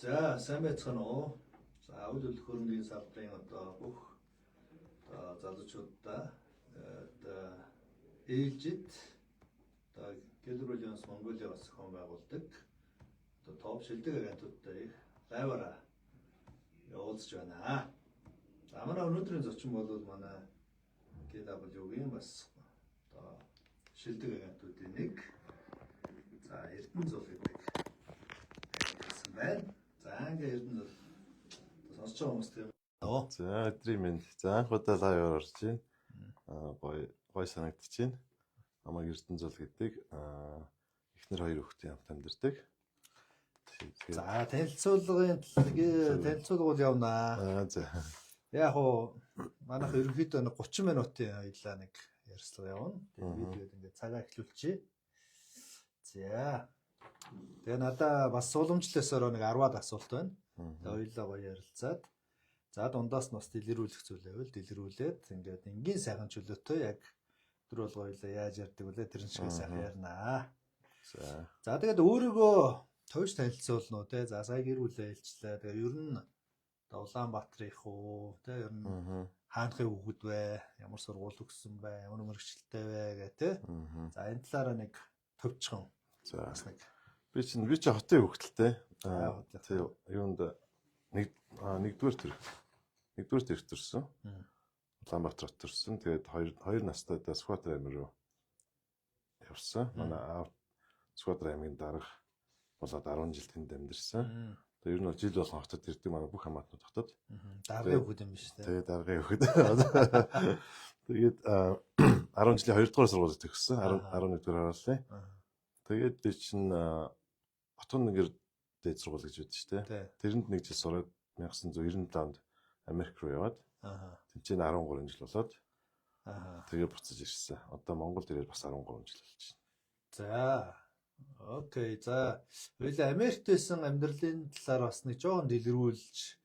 За, сайн байцгаана уу? За, үйл хөрөнгөний салбарын одоо бүх залуучуудаа ээлжид одоо Гэлбэр Альянс Монголиа бас зохион байгуулдаг одоо топ шилдэг агентуудтай их лайваараа уулзж байна. За, манай өнөөдрийн зочин бол манай GW-гийн бас одоо шилдэг агентуудын нэг за Эрдэнэзул гэдэг агент байна. За ингээ Эрдэнэзул сонсож байгаа хүмүүс тийм. За өдрийн мэнд. За анх удаа лайваар орж байна. Гой санагдаж байна. Намайг Эрдэнэзул гэдэг. Эхнэр хоёр хүүхдийн хамт амьдардаг. За танилцуулгууд явнаа. За. Яг уу манайх ерөнхийдөө 30 минутын хоёлаа нэг ярьслага явна. Тэгээд видеод ингээ цагаа эхлүүлчихье. За. Тэгээ надаа бас сууламжлалсаар нэг 10-аад асуулт байна. Тэгээ хоёлаа гоё ярилцаад за дундаас нь бас дэлгэрүүлэх зүйл байвал дэлгэрүүлээд ингээд энгийн сайхан чөлөөтэй яг өдөр болго хоёлаа яаж ярьдаг вүлээ тэрэн шиг сайхан ярнаа. За тэгээд өөрийгөө товч танилцуулна уу те. За сая гэр бүлээ хэлчлээ. Тэгээ ер нь Улаанбаатар их уу те ер нь хаанхын хүүхэд вэ? Ямар сургууль өгсөн бэ? Ямар мөрөгчлөлтэй вэ гэх те. За энэ талаараа нэг төвчхон. За бас нэг би чи хотын хүүхэдтэй. Тэг юунд нэгдүгээр төрх төрсөн. Улаанбаатар хот төрсөн. Тэгээд хоёр настайдаа Сүхбаатар аймаг руу явсан. Манай аав Сүхбаатар аймгийн дарга болоод 10 жил тэнд амьдэрсэн. Тэгээд ер нь бол жил болгон хотод ирдэг манай бүх хамаатнууд хотод. Даргын хүүхэд юм биш үү? Тэгээд даргын хүүхэд. Тэгээд 10 жилийн 2 дугаар сургуулиуд төгссөн. 11 дугаар харааллаа. Тэгээд би чинь Хотын нэгэр дээд сургууль гэж байдаг шүү дээ. Тэрэнд нэг жил сураад 1997 онд Америк руу яваад. Тэнцэн 13 жил болоод. Тэгээ буцаж ирсэн. Одоо Монголд ирээд бас 13 жил болж байна. За. Окей. За. Хоёул Америкт байсан амьдралын талаар бас нэг жоохон дэлгэрүүлж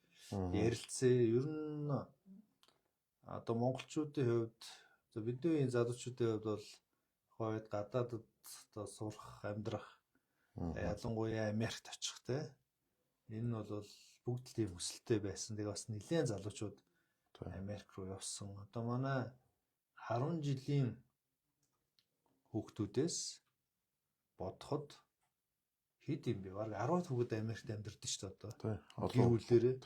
ярилцъя. Ер нь одоо монголчуудын хувьд бидний залуучуудын хувьд бол хойд гадаадд одоо сурах, амьдрах ялангуяа Америкт очих те. Энэ нь бол бүгд тийм хүсэлтэй байсан. Тэгээ бас нэлээд залуучууд Америк руу явсан. Одоо манай 10 жилийн хүүхдүүдээс бодоход хэд юм бэ? Бараг 10 хүүхэд Америкт амьдардаг шүү дээ одоо. Гэр бүлээрээ.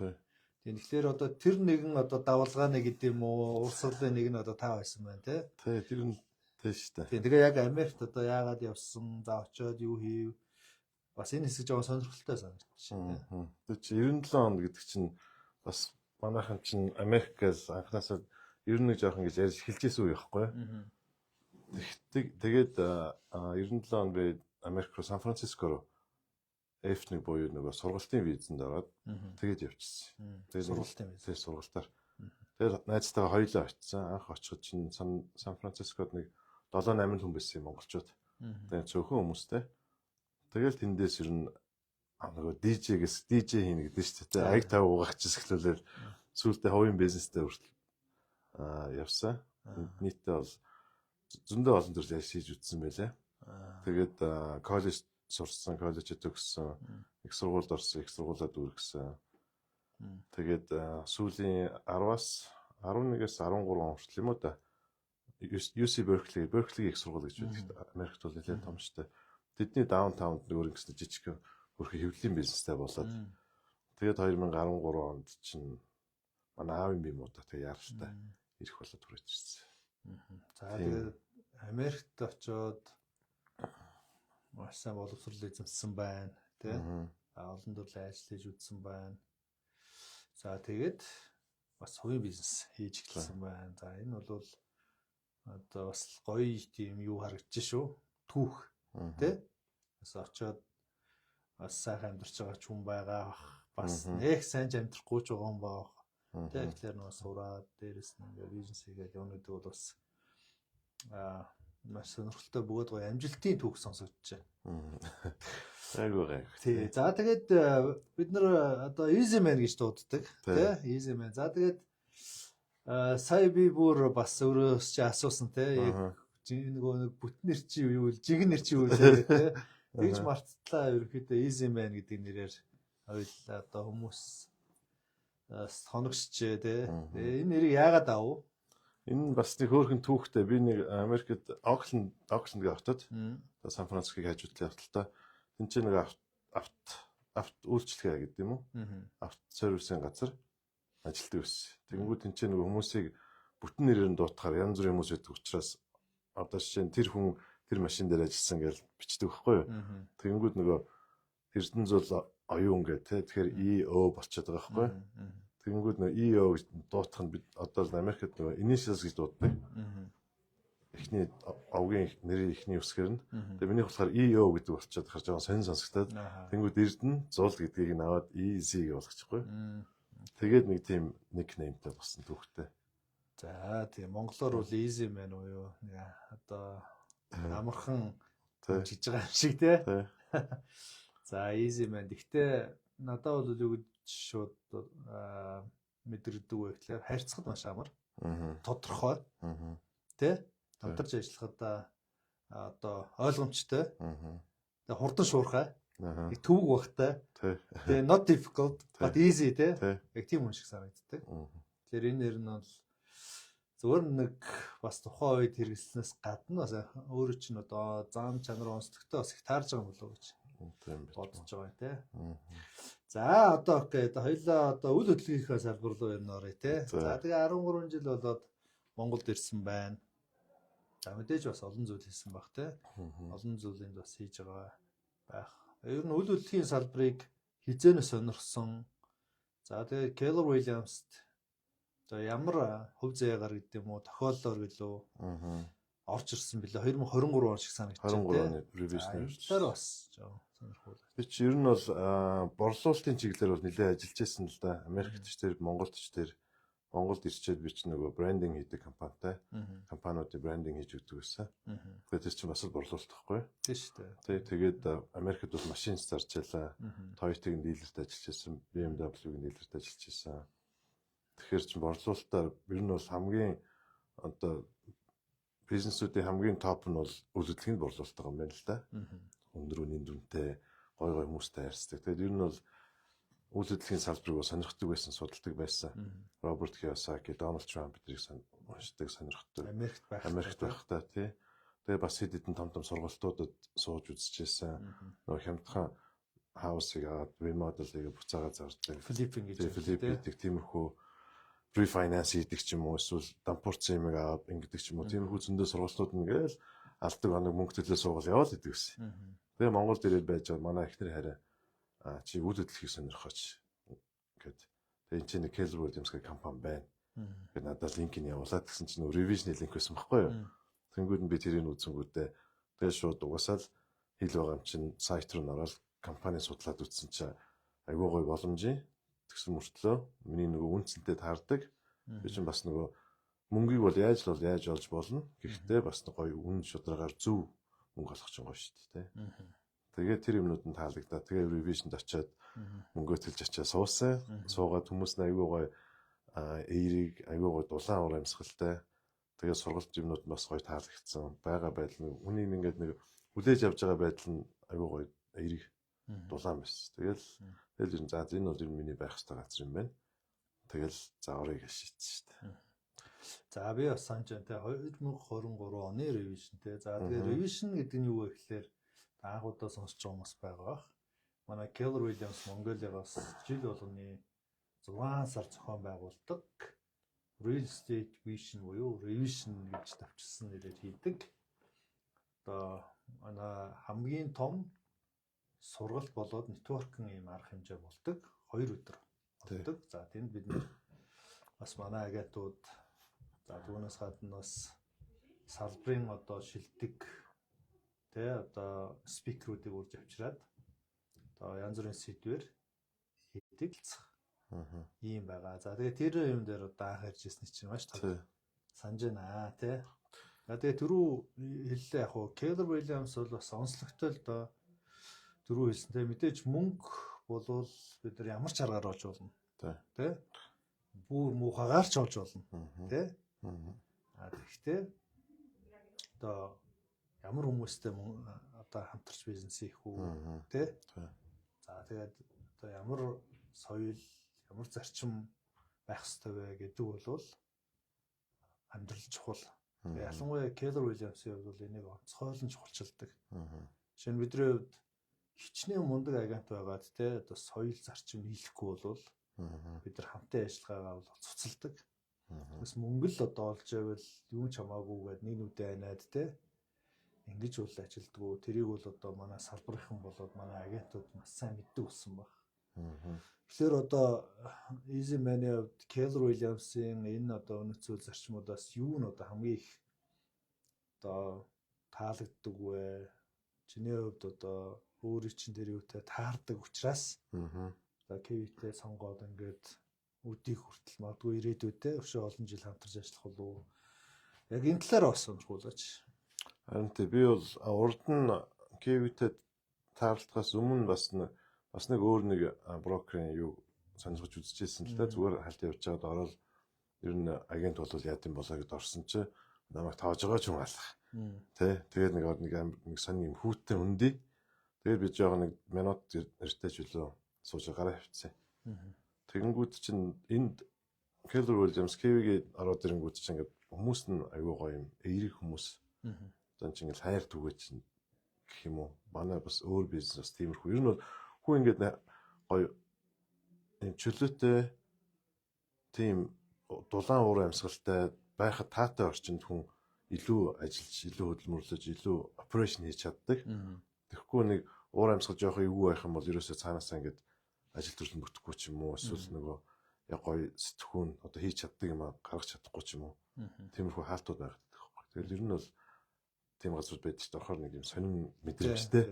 Тэгэхээр одоо тэр нэгэн одоо давалгааны гэдэг юм уу? Урсгалын нэг нь одоо тав байсан байна те. Тэр нь тийм шүү дээ. Тэгээ яг Америкт одоо яагаад явсан? За очиод юу хийв? Бас энэ хэсэг жоохон сонирхолтой санагдчихэв. Тэр чинь 97 онд гэдэг чинь бас манайхан чинь Америкээс анхнаасаа ер нь жоохон гэж ярьж эхэлжсэн үе байхгүй. Тэгээд 97 онд би Америк руу Сан Франциско руу F1 буюу нөгөө сургалтын визэнд ороод тэгээд явчихсан. Тэгээд сургалтаар. Тэгээд найзтайгаа хоёулаа очсон. Анх очиход чинь Сан Францискод нэг 7-8 хүн байсан юм монголчууд. Тэгээд зөвхөн хүмүүстэй. Тэгэл тэндээс ер нь нөгөө DJ хийнэ гэдэг шүү дээ. Аяг тав угаагч эхлүүлээд сүүлдээ хувийн бизнестэй хүртэл явсан. Нийтдээ бол зөндөө олон төрөл ажиллаж үзсэн байлаа. Тэгээд коллеж сурсан, коллежид төгссөн, их сургуульд орсон, их сургуулаад үргэсэн. Тэгээд сүүлийн 10-аас 11-ээс 13 он хүртэл юм уу да. UC Berkeley их сургууль гэж байдаг. Америкт бол нэлээд том шүү дээ. Тэдний даунтаунд нөгөө ингэсэн жижиг хөрхи хэвлэлийн бизнестэй болоод тэгээд 2013 онд чинь манай аавын бие муудаа тэгээ яралтай ирэх болоод түрэж ирсэн. За тэгээд Америкт очиод маш сайн боловсрол эзэмссэн байна тий. Олон төрлийн ажил хийж үзсэн байна. За тэгээд бас хувийн бизнес хийж эхэлсэн байна. За энэ бол одоо бас гоё тийм юу харагдаж шүү. Түүх тий. Бас очиод бас сайхан амьдарч байгаа ч хүн байгаа. Бас нэг сайн амьдрахгүй ч байгаа юм баа. Тэгэхээр нөө сураад дээрэс нь ингээ бизнес хийгээд явнууд бол бас маш сонирхолтой бөгөөд гоё амжилтын түүх сонсогдож байна. Айгуу. Тий. За тэгээд бид нар одоо Easy Man гэж дууддаг тий. Easy Man. За тэгээд сая би бүр бас өөрөөс чи асуусан тий. Яг нөгөө нэг бүтнэр чи юу вэ? Жигнэр чи юу вэ тий. Тэгж марттлаа ерөөхдөө Easy Man гэдэг нэрээр Хоёул одоо хүмүүс хоногсчээ те. Энэ нэрийг яагаад аав? Энэ бас нэг хөөрхөн түүхтэй. Би нэг Америкт Окленд гэх хотод Сан Францискийг хажуудлаа явталтаа. Тэн чинь нэг авто үйлчлэгээ гэдэг юм уу? Авто сервисийн газар ажилтдаг байсан. Тэгэнгүүт тэн чинь нэг хүмүүсийг бүтэн нэрээр нь дуутахаар янз бүрийн хүмүүс байдаг учраас одоо жишээ нь тэр хүн тэр машин дээр ажилласан гэж бичдэг байхгүй юу? Тэгэнгүүт нөгөө Эрдэнэзул оюун гэх те тэгэхээр EO болчиход байгаа байхгүй юу? Тэгэнгүүт нөгөө EO гэж дуутах нь бид одоо Америкт нөгөө initials гэж дууддаг. Эхний овгийн нэрийн эхний үсгээр нь. Тэгээ миний болохоор EO гэдэг болчиход харж байгаа сонин сонсогдоод. Тэгэнгүүт Эрдэнэ зул гэдгийг нь аваад EZ гэж болгочихгүй. Тэгээд нэг тийм никнеймтэй болсон түүхтэй. За тийм монголоор бол easy man уу юу? Одоо амархан жиж байгаа юм шиг тий. За easy man. Гэхдээ надад бол юу гэж шууд мэдэрдэг вэ гэхээр харьцахад маш амар. Тодорхой. Тий? Хамтарч ажиллахад одоо ойлгомжтой. Тэгээ хурдан шуурхай. Их төвөг багтай. Тэгээ not difficult but easy тий. Яг тийм хүн шиг санагддаг. Тэгэхээр энэ нэр нь бол зөвөр нэг бас тухайн үед хэрэглэснээс гадна бас өөрөө чинь одоо зам чанар онцлогтой бас их таарж байгаа юм болов уу гэж бодож байгаа тий. За одоо окей хоёлаа одоо үйл хөдлөлийнхээ салбар руу ярнаарай тий. За тэгээ 13 жил болоод Монголд ирсэн байна. За мэдээж бас олон зүйл хийсэн баг тий. Олон зүйлийг бас хийж байгаа байх. Ер нь үйл хөдлөлийн салбарыг хизээнэ сонирхсон. За тэгээ Keller Williams за ямар хөв заяагаар гэдэг юм уу тохиоллоор гэлөө орж ирсэн билээ 2023 он шиг санагдаж байна. 23 оны revision явж. Тэр бас сонирхол. Би чи ер нь бол борлуулалтын чиглэлээр бол нэлээд ажиллаж байсан л да. Америкт ч тэр Монголд ч тэр Монголд ирчээд би ч нөгөө брендинг хийдэг компанитай. Компаниудын брендинг хийж өгдөг байсан. Тэгээд тэр чинь бас борлуулалт байхгүй. Тийм шүү дээ. Тэгээд Америкт бол машин зарчаалаа. Toyota-гийн дилерт ажиллаж байсан, BMW-гийн дилерт ажиллаж байсан. Тэгэхээр чинь борлуулалтаар ер нь бол хамгийн одоо бизнесүүдийн хамгийн топ нь бол үйл хөдлөлийн борлуулалт байгаа юм байна л да. Өндөр үнийн дүнтэй, гой хүмүүстэй харьцдаг. Тэгээд ер нь бол үйл хөдлөлийн салбарыг сонирхдаг байсан, судалдаг байсан. Роберт Кийосаки, Дональд Трамп биднийг уншдаг, сонирхдаг. Америкт байхдаа тий. Тэгээд бас хэд хэдэн том сургалтуудад сууж үзчихсэн. Нөгөө хямдхан хаусыг аваад ремоделыг буцаага зардаг. Флиппинг гэж. Флиппинг тиймэрхүү refinance хийдэг ч юм уу эсвэл дампуурсан юм аваад ингэдэг ч юм уу тиймэрхүү зөндөө сургалтууд нэгэл алдаг хоног мөнгө төлөө сургал яваад идэг гэсэн. Тэгээ Монголд ирээд байж байгаа манай эхнэр хараа чи үйл хөдлөлийг сонирхооч гэд. Тэгээ энэ чинь Keller Williams гэх компани байна. Тэгээд надад линкийг явуулаад гэсэн чинь revision линк байсан байхгүй юу. Тэнгүүд нь би тэрийг үзэнгүүтээ тэгээ шууд угасаал хэл байгаа юм чинь сайт руу ороод компани судлаад үзсэн чинь айгүй гоё боломжийн тэгсэн мөртлөө миний нөгөө үнцэнтэй таардаг. Би чинь бас нөгөө мөнгийг бол яаж олж болно. Гэхдээ бас гоё үн шударгаар зөв мөнгө олох чинь гоё шүү дээ. Тэгээд тэр юмнууд нь таалагдаа. Тэгээ revision-д очиод мөнгөө төлж очиад суусан. Суугаад хүмүүс нь айгүй гоё эерийг айгүй гоё дулаан уур амьсгалтай. Тэгээд сургалт юмнууд нь бас гоё таалагдсан. Бага байдал нь үнийг ингээд нэг хүлээж авч байгаа байдал нь айгүй гоё эерийг дулаан байсан. Тэгэл ер нь за энэ бол миний байх ёстой газар юм байна. Тэгэл за орыг шийдсэн шүү дээ. За би бас санаж байна те 2023 оны revision те. За тэгээ revision гэдэг нь юу вэ гэхээр анхудаа сонсож байгаа хүмүүс байгаа бах. Манай Keller Williams Mongolia-гаас жил болгоны 6 сар зохион байгуулдаг Real Estate Vision буюу revision гэж тавьчихсан нэрээр хийдэг. Одоо манай хамгийн том сургалт болоод networking юм арга хэмжээ болдог 2 өдөр болдог. За тэнд бид бас манай агентууд за түүнээс гадна бас салбарын одоо шилдэг тэ одоо спикерүүдийг урьж авчираад одоо янз бүрийн сэдвэр хийдэг л ийм байгаа. За тэгээ тэр юм дээр одоо анх ярьж ирсэн чинь маш том санаж байна тэ. За тэгээ түрүү хэллээ яг хуу Keller Williams бол бас онцлогтой л доо түрүү хэлсэнтэй мэдээж мөнгө болвол бид нар ямар ч аргаар олж болно. Тэ? Бүр муухагаар ч олж болно. Тэ? Тэгэхдээ одоо ямар хүмүүстэй одоо хамтарч бизнес хийх үү, тэ? За тэгээд одоо ямар соёл, ямар зарчим байх ёстой вэ гэдэг бол амьдрал чухал. Ялангуяа Keller Williams-ийн хувьд бол энийг онцгойлон чухалчилдаг. Жишээ нь бидний хувьд хичнээн мундаг агент байгаад те одоо соёл зарчим нийлэхгүй бол бид нар хамтын ажиллагаагаа бол цуцалдаг. Бас мөнгө л одоо олж ивэл юу ч хамаагүйгээд нэг нүдэ айнаад те ингэж бол ажилдгүү. Тэрийг бол одоо манай салбарынхан болоод манай агентууд маш сайн мэддэг болсон баг. Тэгэхээр одоо Easy Money хувьд Keller Williams-ийн энэ одоо үнэт зүйл зарчмуудаас юу нь одоо хамгийн их одоо таалагддаг вэ? Чиний хувьд одоо өөрийн чинь тэр юутай таардаг учраас одоо KV-тэй сонгоод ингээд үдийг хүртэл магадгүй ирээдүйдээ өшөө олон жил хамтарч ажиллах болов. Яг энэ талаар бас сонирхуулаач. Харин би бол урд нь KV-тэй таарлахаас өмнө бас нэг өөр нэг брокерийн юу сонирхож үзчихсэн л да. Зүгээр хальт явж байгаад ороод ер нь агент болвол яа гэм болоо гэд орсон чи намайг тоож байгаа ч юм алах. Тэ тэгээд нэг сонь юм хүүтэн өндөй. Тэгээд би жоо нэг минут эртэж үлээ сууж гараа хавцсан. Тэгэнгүүт чинь энд Keller Williams KV-ಗೆ ороод ирэнгүүт чинь ингээд хүмүүс нь аюу гоё юм эерэг хүмүүс. Одоо чинь ингээд хайр түгээд чинь гэх юм уу. Манай бас өөр бизнес бас тиймэрхүү. Ер нь бол хүн ингээд гоё юм чөлөөтэй тийм дулаан уур амьсгалтай байхад таатай орчинд хүн илүү ажиллаж, илүү хөдөлмөрлөж, илүү операшн хийж чаддаг. Тэгэхгүй нэг уур амьсгал жоох эвгүй байх юм бол ерөөсөө цаанаасаа ингээд ажил төрөл бүтэхгүй ч юм уу эсвэл нөгөө яг гоё сэтгхүүн одоо хийж чаддаг юм а гаргаж чадахгүй ч юм уу. Тиймэрхүү хаалтууд байдаг байхгүй. Тэгэл ер нь бол тийм газар байдаг ч орохоор нэг юм сонин мэдрэмжтэй.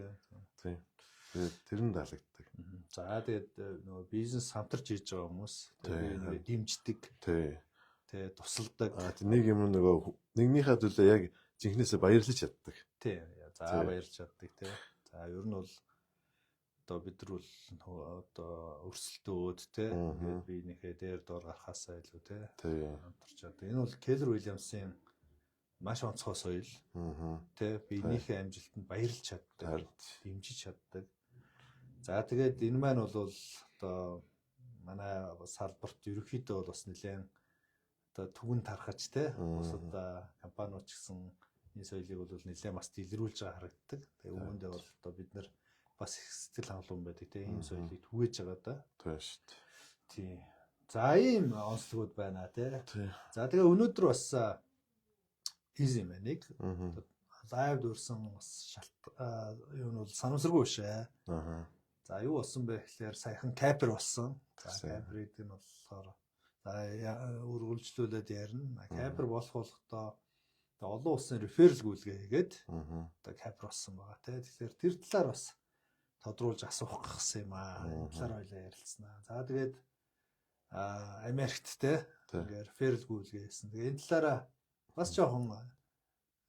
Тийм. Тэгээд тэр нь таалагддаг. За тэгээд нөгөө бизнес хамтарч хийж байгаа хүмүүс тэгээд дэмждэг. Тэгээд тусалдаг. Нэг юм нөгөө нэгнийхээ төлөө яг жинхнээсээ баярлаж чаддаг. Тийм. За баярлж чаддаг тий. За ер нь бол одоо бид нар бол одоо өрсөлдөөд тий ингээд биенийхээ дээр доор гарахаасаа илүү тий хамтарч чаддаг. Энэ бол Keller Williams-ийн маш онцгой соёл. Тий биенийхээ амжилтанд баярлж чаддаг, дэмжиж чаддаг. За тэгээд энэ маань бол одоо манай салбарт ерөнхийдөө бол бас нэлээд одоо түгэн тархаж тий бусад компаниуд ч гэсэн энэ соёлыг бол нэлээд бас дэлгэрүүлж байгаа харагддаг. Тэгээ үүндээ бол одоо бид нар бас их сэтгэл хангалуун байдаг тий энэ соёлыг түгээж байгаа да. Тийм шүү дээ. Тий. За ийм онцлогуд байна тий. За тэгээ өнөөдөр бас Easy Money-г лайв дурсан бас юу нь бол санамсаргүй шээ. За юу болсон бэ гэхээр саяхан Capper болсон. За Capper-ийг нь болохоор үргэлжлүүлээд ярина. Capper болох болохдоо олон улсын реферал гүйлгээ хийгээд одоо Capper болсон байгаа тий. Тэгэхээр тэр талаар бас тодруулж асуух гэсэн юм аа. Энэ талаар хоёлаа ярилцсанаа. За тэгээд Америкт тий ингээд реферал гүйлгээ хийсэн. Тэгээ энэ талаараа бас жоохон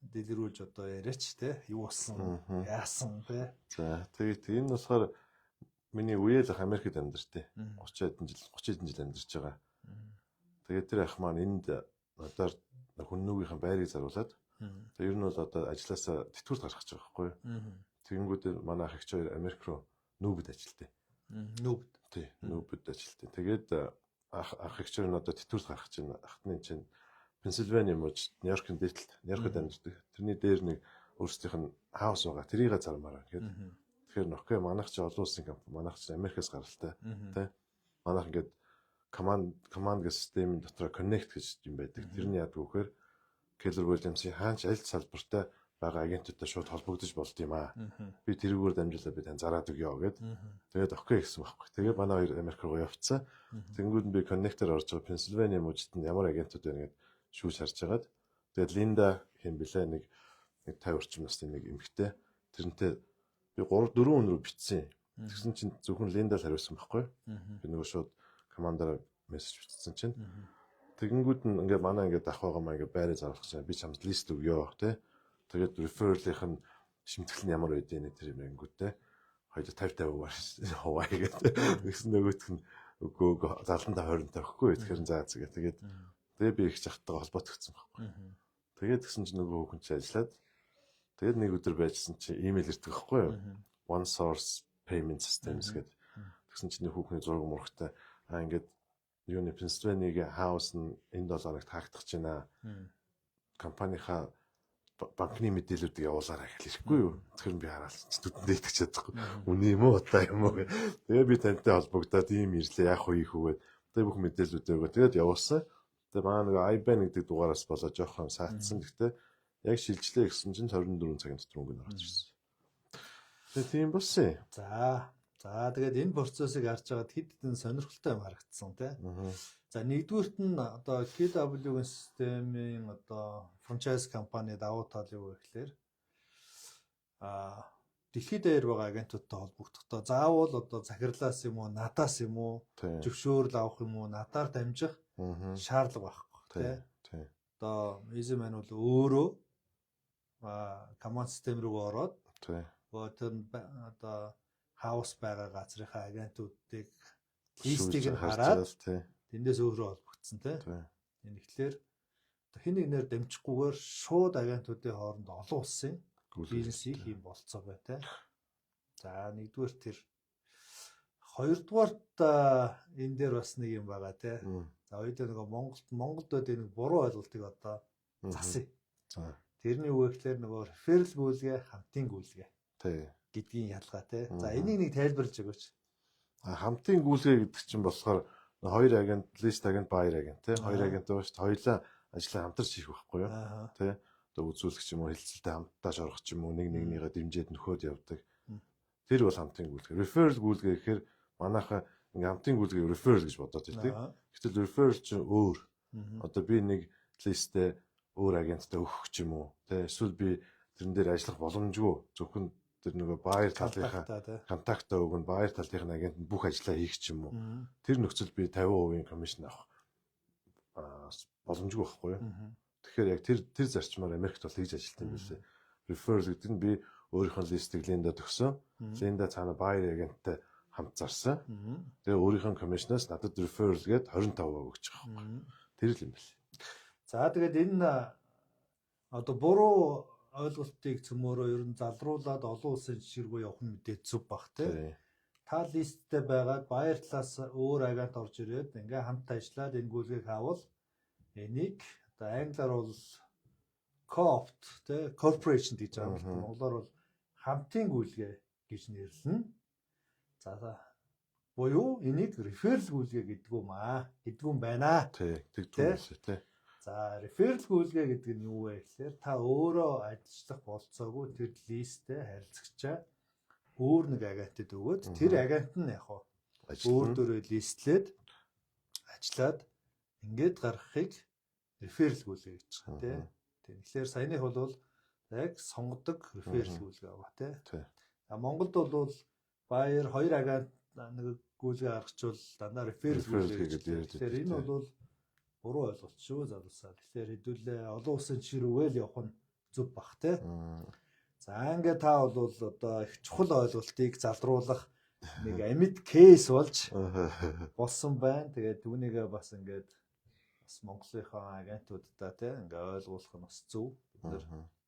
дэлгэрүүлж одоо яриач тий. Юу болсон, яасан тий. За тэгээд энэ болохоор миний үеэл ах Америкт амьдарч 30 хэдэн жил амьдарч байгаа. Тэгээд тэр ах маань энд надаар хүннүүгийнхэн байрыг заруулад тэр ер нь бол одоо ажилласаа тэтгэврт гаргаж байгаа байхгүй юу. Тэгэнгүүт манай ах эгч хоёр Америк руу нүүбэд ажилтээ. Нүүбэд. Тий, нүүбэд ажилтээ. Тэгээд ах эгч хоёр нь одоо тэтгэврт гаргаж байна. Ахтны чинь Пенсильвани мууж Нью-Йоркын дээдлэлт Нью-Йоркод амьдардаг. Тэрний дээр нэг өөрсдийнх нь хаус байгаа. Тэрийг зармаар ингээд. Тэгэхээр нөхөө манайх чи олон улсын компани, манайх чи Америкээс гаралтай. Тэ. Манайх ингээд command гэх системийн дотор connect гэж юм байдаг. Тэрний яадаг вөхөр Keller Williams-ийн хаач аль салбартай байгаа агентуудтай шууд холбогдож болд юм аа. Би тэрүүгээр дамжуулаад би тань зараад өгье гэд. Тэгээд окей гэсэн байхгүй. Тэгээд манай хоёр Америк руу явцсан. Тэнгүүд нь би connector орж байгаа Pennsylvania мужид нь ямар агентууд байна гэд шүүж харж хагаад. Тэгээд Linda хэм блэ нэг 50 орчим насны нэг эмэгтэй. Тэрнтэй би 3-4 өнөр бичсэн. Тэгсэн чинь зөвхөн Linda л хариулсан байхгүй. Би нөгөө шууд командаар мессеж бичсэн чинь. Тэгэнгүүт нь ингээ манай ингээ дах байгаа маа ингээ байраа заруулах гэсэн. Би чамд лист өгье тий. Тэгээд referral-ийнх нь шимтгэл нь ямар байдیں۔ Тэр юм ангүүтэй. Хоёул 50-50 хуваа гэдэг. Тэгсэн нөгөөх нь үгүй 70-20 тавихгүй. Тэгэхээр заа згээ. Тэгээд би их чахтайгаа холбоотгдсон байхгүй. Тэгээд тэгсэн чинь нөгөө хүн чинь ажиллаад тэгээд нэг өдөр байжсэн чинь имэйл ирдэг байхгүй юу? One Source Payment Systems гэдэг. Тэгсэн чинь хүүхний зураг мурагтай ингээд юуны Пенсильваниагийн хаус нь энэ $7 таагдах гэж байна. Компанийнхаа банкны мэдээллүүдийг явуулаарай гэхлэхгүй юу. Тэгэхээр би хараад чи нүдэндээ итгэж чадахгүй. Үнэ юм уу удаа юм уу. Тэгээ би тантай холбогдоод ийм ирлээ яах вэ ийхүүгээд тэгээ бүх мэдээллүүдээ өгөө. Тэгээд явуулсан. Тэгээ манай нэг IBAN гэдэг дугаараас болоо жоохон саатсан. Гэхдээ яг шилжлээ гэсэн чинь 24 цагийн дотор мөнгө нь орж ирсэн. Тэгээ тийм болсон. За тэгээд энэ процессыг харж байгаад хэд хэдэн сонирхолтой юм харагдсан тий. За нэгдүгüүрт нь одоо KW-гийн системийн одоо франчайз компани давуу тал юу вэ гэхээр дэлхийд дээр байгаа агентуудтай холбогдохдоо заавал одоо захирлаас юм уу, надаас юм уу, зөвшөөрөл авах юм уу, надаар дамжих шаардлага байхгүй тий. Одоо Easy Man бол өөрөө команд систем рүү ороод тэр одоо хаус байгаа газрынхаа агентуудыг листийг нь хараад тэндээс өөрөө холбогдсон тий. Энэ ихлээр хэн нэгнээр дамжихгүйгээр шууд агентуудын хооронд олон улсын бизнесийг хийм болцоо бай тий. За нэгдүгээр тэр хоёрдугаарт энэ дээр бас нэг юм байгаа тий. За хоёрдугаар нөгөө Монголд байдаг нэг буруу ойлголтыг одоо засъя. Тэрний үг гэхээр нөгөө реферал гүйлгээ, хамтын гүйлгээ тий гэдгийн ялгаа тий. За энийг нэг тайлбарлаж өгөөч. Хамтын гүйлгээ гэдэг чинь болохоор хоёр агент, лист агент, байер агент тий. Хоёр агент байгаа шүү дээ. Хоёулаа ажлаа хамтарч хийх байхгүй юу? Тий. Одоо үзүүлэгч юм уу, хэлцэлтэй хамтдаа орох ч юм уу, нэг нэгнийгээ дэмжиж нөхөд явдаг. Тэр бол хамтын гүйлгээ. Referral гүйлгээ гэхээр манайхаа ингээ хамтын гүйлгээ referral гэж бодоод байдаг. Гэтэл referral чинь өөр. Одоо би нэг листтэй өөр агенттай өгөх ч юм уу, тий. Эсвэл би тэрэн дээр ажиллах боломжгүй зөвхөн тэр нөгөө байер талынхаа контактаа өгнө, байер талынхаа агентэнд бүх ажлаа хийх ч юм уу. Тэр нөхцөл би 50% комисшн авах боломжгүй байхгүй юу? Тэгэхээр яг тэр зарчмаар Америкт бол хийж ажилтсан юм билээ. Referral гэдэг нь би өөрийнхөө листийг Линдад өгсөн. Линда цаана байер агенттай хамт зарсан. Тэгээ өөрийнхөө комисснаас надад referral гээд 25% өгч байгаа. Тэр л юм билээ. За тэгээд энэ одоо буруу ойлголтыг цөмөөрөө ер нь залруулад олон улсын жишээ рүү явах нь мэдээ зүв бах тий. Та листтэй байгаад байер талаас өөр агент орж ирээд ингээ хамт ажиллаад энэ гүйлгийг хаавал энийг одоо англиар бол co-opt тий corporation гэж байгаа юм. Монголоор бол хамтын гүйлгээ гэж нэрлэнэ. За буюу энийг referral гүйлгээ гэдэг юм байна. Тий тэгдэг юм тий. За referral гүйлгээ гэдэг нь юу вэ гэхээр та өөрөө ажиллах болцоогүй тэр листтэй харилцагчаа өөр нэг агентэд өгөөд тэр агент нь яг өөр дөрөө листлээд ажиллаад ингээд гаргахыг referral гүйлгээ гэж байна тий. Тэгэхээр саяных бол яг сонгодог referral гүйлгээ байгаа тий. А Монголд бол байер хоёр агент нэг гүйлгээ гаргачвал дандаа referral гүйлгээ гэж ярьдаг. Тэгэхээр энэ бол буруу ойлголт шүү залуусаа. Тэгэхээр хэдүүлээ олон улсын жишээ рүүгээ л явах нь зөв бах тий. За ингээ та бол одоо их чухал ойлголтыг залруулах нэг амьд кейс болж болсон байна. Тэгээд түүнийгээ бас ингээд бас Монголынхаа агентуудаа тий ингээ ойлгуулах нь бас зөв. Бид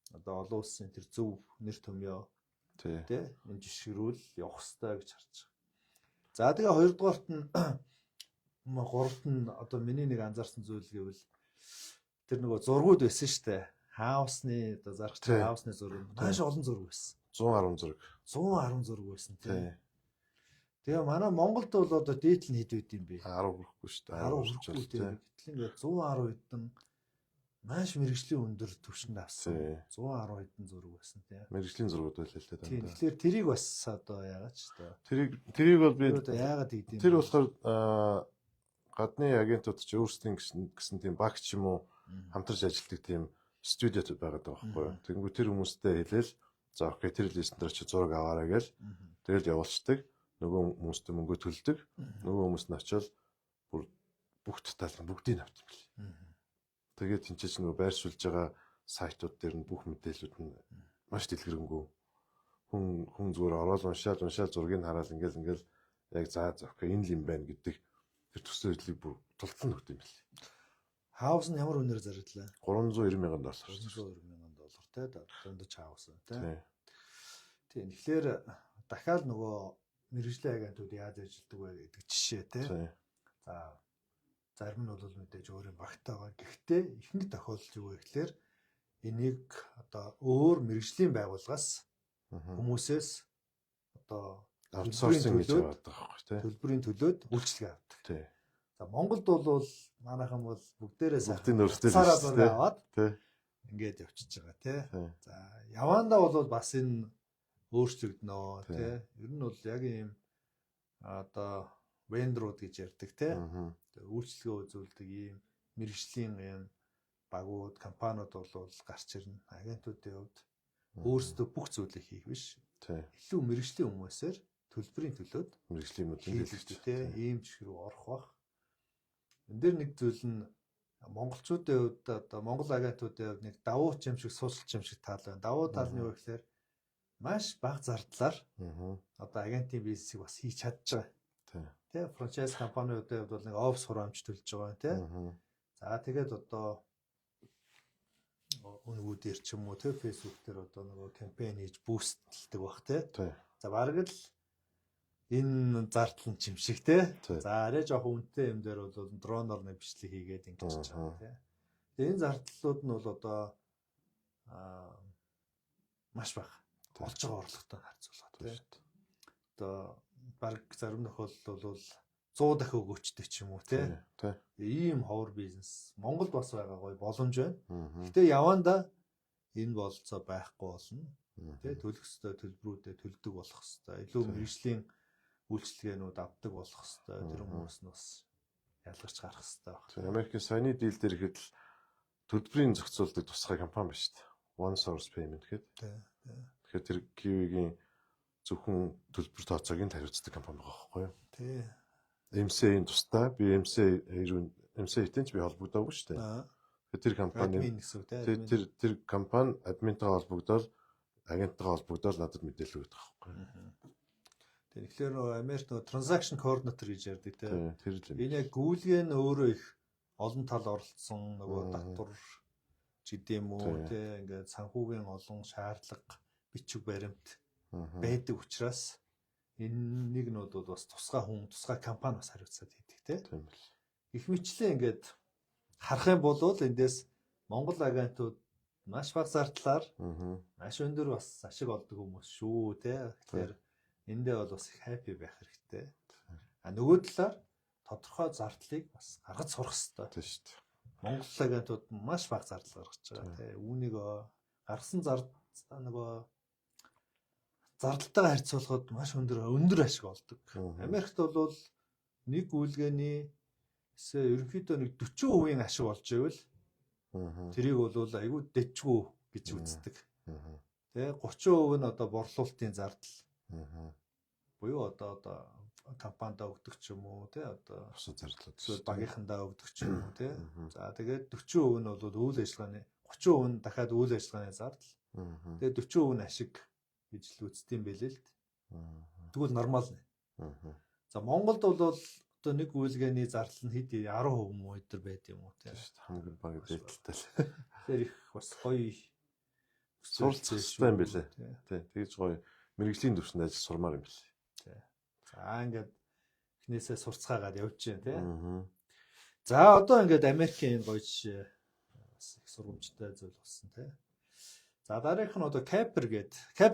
одоо олон улсын тэр зөв нэр томьёо тий энэ жишээ рүү л явах хэрэгтэй гэж харж байгаа. За тэгээ хоёрдугаарт нь гуравт нь одоо миний нэг анзаарсан зүйл гэвэл тэр нөгөө зургууд байсан шүү дээ. Хаусны одоо зарагч хаусны зураг маш олон зураг байсан. 110 зураг байсан тийм. Тэгээ манай Монголд бол одоо дээдл нь хэд байд юм бэ? 10 хүрэхгүй шүү дээ. 10 хүрэхгүй тийм. Гэтэл ингээд 110 хэдэн маш мэрэгжлийн өндөр түвшинд авсан. 110 хэдэн зураг байсан тийм. Мэрэгжлийн зургууд байлаа л да. Тийм. Тэгэхээр тэрийг бас одоо яагаад ч одоо тэрийг бол би яагаад гэдэг юм. Тэр болохоор гадны агентууд ч өөрсдийн гэсэн тийм багч юм уу хамтарч ажилладаг тийм студиотууд байгаад байгаа байхгүй юу. Тэгэнгүүт тэр хүмүүстэй хэлээл за окей тэр лист дээр чи зураг аваарай гээл тэгэл явуулцдаг. Нөгөө хүмүүстэй мөнгө төлдөг. Нөгөө хүмүүс нь очиод бүх деталь бүгдийг авт юм бэл. Тэгээд тэнцээч нөгөө байршуулж байгаа сайтууд дээр нь бүх мэдээлүүд нь маш дэлгэрэнгүй. Хүн зүгээр ороод уншаал зургийг хараад ингээл яг за окей энэ л юм байна гэдэг тэр төсөөллийг бүр тултал нөгт юм бэл. Хаус нь ямар үнээр зарагдлаа? $390,000. $390,000 те дундаж хаус те. Тийм. Тэгэхээр дахиад нөгөө мэрэгжлийн агентууд яаж ажилладаг вэ гэдэг жишээ тий. За зарим нь бол мэдээж өөрийн багтаа байгаа. Гэхдээ ихэнх тохиолдол юу вэ гэхээр энийг одоо өөр мэрэгжлийн байгууллагаас хүмүүсээс одоо аутсорсинг гэж яваад байгаа байхгүй тий. Төлбөрийн төлөөд үйлчлэгээ авдаг. Тий. За Монголд бол манайхан бол бүгдээрээ бүгдийн өөрсдөө аваад тий. Ингээд явчихж байгаа тий. За явандаа бол бас энэ өөрчлөгдөнө тий. Ер нь бол яг ийм одоо вендорууд гэж ярьдаг тий. Үйлчлэгээ үзүүлдэг ийм мэрэгжлийн ийм багууд, компаниуд бол гарч ирнэ. Агентуудын хувьд өөрсдөө бүх зүйлийг хийх биш. Илүү мэрэгжлийн хүмүүсээр төлбөрийн төлөөд мэрэгжлийн мөдөнд хэлэлцдэг тий. Ийм жишг рүү орох бах. Энд дээр нэг зүйл нь монголчуудын хувьд одоо монгол агентуудын хувьд нэг давуу ч юм шиг суусалч юм шиг тал байна. Давуу тал нь юу гэхээр маш бага зардлаар одоо агентийн бизнесийг бас хийж чадж байгаа. Тэ франчайз компаниудын хувьд бол нэг офс хураамж төлж байгаа тий. За тэгээд одоо өнгүүдээр ч юм уу тий фэйсбүүк дээр одоо нөгөө кампайн хийж бустлдаг бах тий. За бараг л энэ зардал нь ч юм шиг тий. За арай жоох үнэтэй юм дээр бол дроноор нэг бичлэг хийгээд ингэж чана тий. Тэгээ энэ зардлууд нь бол одоо маш бага. Олж байгаа орлоготой харьцуулахад тий. Одоо бараг зарим тохиолдолд бол 100 дахин өгөөчтэй ч юм уу тий. Ийм ховор бизнес Монголд бас байгаа гоё боломж байна. Гэтэ яванда энэ болцоо байхгүй болно. Тий төлөх ёстой төлбөрүүдэд төлдөг болох ёстой. Илүү мэрэгжлийн үйлчлэгээнүүд авдаг болох ёстой. Тэр хүмүүс нь бас ялгарч гарах ёстой баг. Америкийн саяны дийл дээр ихэд л төлбөрийн зохицуулдаг тусгай компани ба шүү дээ. One Source Payment гэдэг. Тэгэхээр тэр Kiwi-гийн зөвхөн төлбөр тооцоог нь хариуцдаг компани байгаа байхгүй юу? Тий. MCA-ийн тусдаа би MCA-тэй ч би холбогдоогүй шүү дээ. Тэр компани тэр компани админтайгаа холбогдоод агенттайгаа холбогдоод надад мэдээлэл өгдөг байхгүй юу? Тэгэхээр Америк нөгөө transaction coordinator гэж ярьдаг тийм. Энэ яг гүйлгээ нь өөрөө их олон тал оролцсон нөгөө татвар гэдэг юм уу тийм ингээд санхүүгийн олон шаардлага бичиг баримт байдаг учраас энэнийг нь бол бас тусгай хүн тусгай компани бас хариуцаад хийдэг тийм. Их мэтлээ ингээд харах юм бол эндээс Монгол агентууд маш бага зардлаар маш өндөр бас ашиг олдог хүмүүс шүү тийм. Тэгэхээр эндээ бол бас happy байх хэрэгтэй. Нөгөө талаар тодорхой зардлыг бас гаргаж сурах хэрэгтэй. Тийм шүү дээ. Монгол агентууд маш бага зардал гаргаж байгаа тийм. Үүнийг гаргасан нөгөө зардалтайгаа харьцуулахад маш өндөр ашиг олдог. Америкт бол нэг үйлгээний ерөнхийдөө нэг 40% ашиг олж ивэл тэрийг бол айгүй дэжгүй гэж үздэг. Тэ 30% нь одоо борлуулалтын зардал. Буюу одоо компанидаа өгдөг ч юм уу тий одоо бусад зардлууд багийнхандаа өгдөг ч юм уу тий. За тэгээд 40% нь бол үйл ажиллагааны 30% нь дахиад үйл ажиллагааны зардал. Тэгээд 40% нь ашиг гэж л үздэг юм бэлээ л дээ. Тэгвэл нормал нэ. За Монголд бол одоо нэг үйлгээний зардал нь хэд 10% мөн өдр байд юм уу тий. Хамгийн бага байдалтай л. Тэгэхээр их бас гоё суралцах хэрэгтэй юм бэлээ. Тий. Тэгж гоё мэрэгжлийн түвшинд ажил сурмаар юм бэлээ. За ингээд эхнээсээ сурцгаагаад явж байна тий. За одоо ингээд Америкийн гоё жишээ бас их сургамжтай зүйл болсон тий. За дараагийнх нь одоо Капер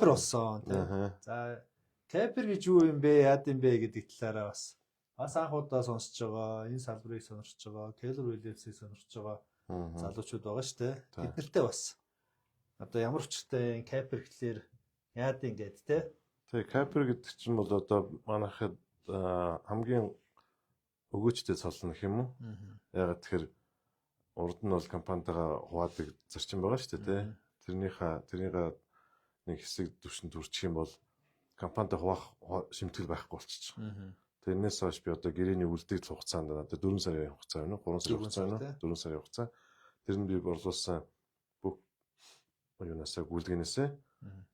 болсон тий. За Капер гэж юу юм бэ? Яад юм бэ гэдэг талаараа бас анх удаа сонсож байгаа, энэ салбарыг сонирхож байгаа, Keller Williams-ийг сонирхож байгаа залуучууд байгаа шүү дээ. Бид нартэй бас одоо ямар учиртай Капер гэхлээр яад ингээд тий. Тэгээ Капер гэдэг чинь бол одоо манайхад хамгийн өгөөчтэй цолно гэх юм уу? Ягаад тэгэхээр урд нь бол компанитайгаа хуваадаг зарчим байгаа шүү дээ, тий. Тэрнийхээ нэг хэсэг түвшинд хүрчих юм бол компанитай хуваах шимтгэл байхгүй болчих. Тэрнээс хойш би одоо гэрээний үлдэгдэл хугацаанд одоо 4 сарын хугацаа байна уу? 3 сарын хугацаа байна уу? 4 сарын хугацаа. Тэр нь би борлуулсан бүх юунасаа гүйлгэнээсээ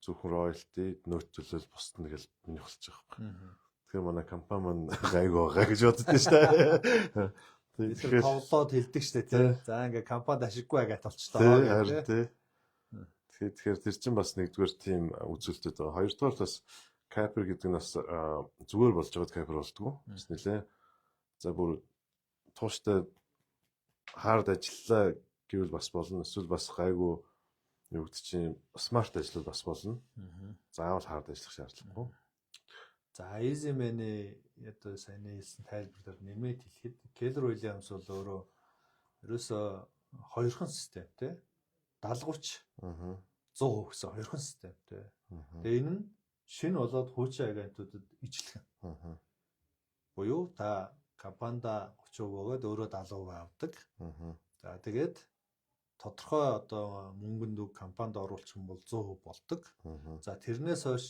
зөвхөн роялти, нөөц төлөөл бусд нь гэл минийх болж байгаа юм. Тэгэхээр манай компани маань гайгүй байгаа гэж боддоо шүү дээ. Тэгэхээр тоглоод хэлдэг шүү дээ тий. За ингээ компанид ашиггүй агат болчлоо тий. Тэгэхээр тэр чинь бас нэгдүгээр тийм үзүүлэлтэд байгаа. Хоёрдугаар бас Капер гэдэг нь бас зүгээр болж байгаад капер болдгоо. Бас нэлээ. За бүр тууштай хаард ажиллаа гэвэл бас болно. Эсвэл бас гайгүй юу гэдэг чинь смарт ажиллал бас болно. Заавал хаард ажиллах шаардлагагүй. За Easyman-ы одоо сайн хэлсэн тайлбарлаар нэмээд хэлэхэд Keller Williams бол өөрөө ерөөсөө хоёрхан системтэй 70-30 100% гэсэн хоёрхан системтэй. Тэгээ энэ нь шинэ болоод хуучин агентуудад ижлэх. Буюу та компанida 30% өгөөд өөрөө 70% авдаг. За тэгээд тодорхой одоо мөнгөнд үг компанид оруулах юм бол 100% болдог. За тэрнээс хойш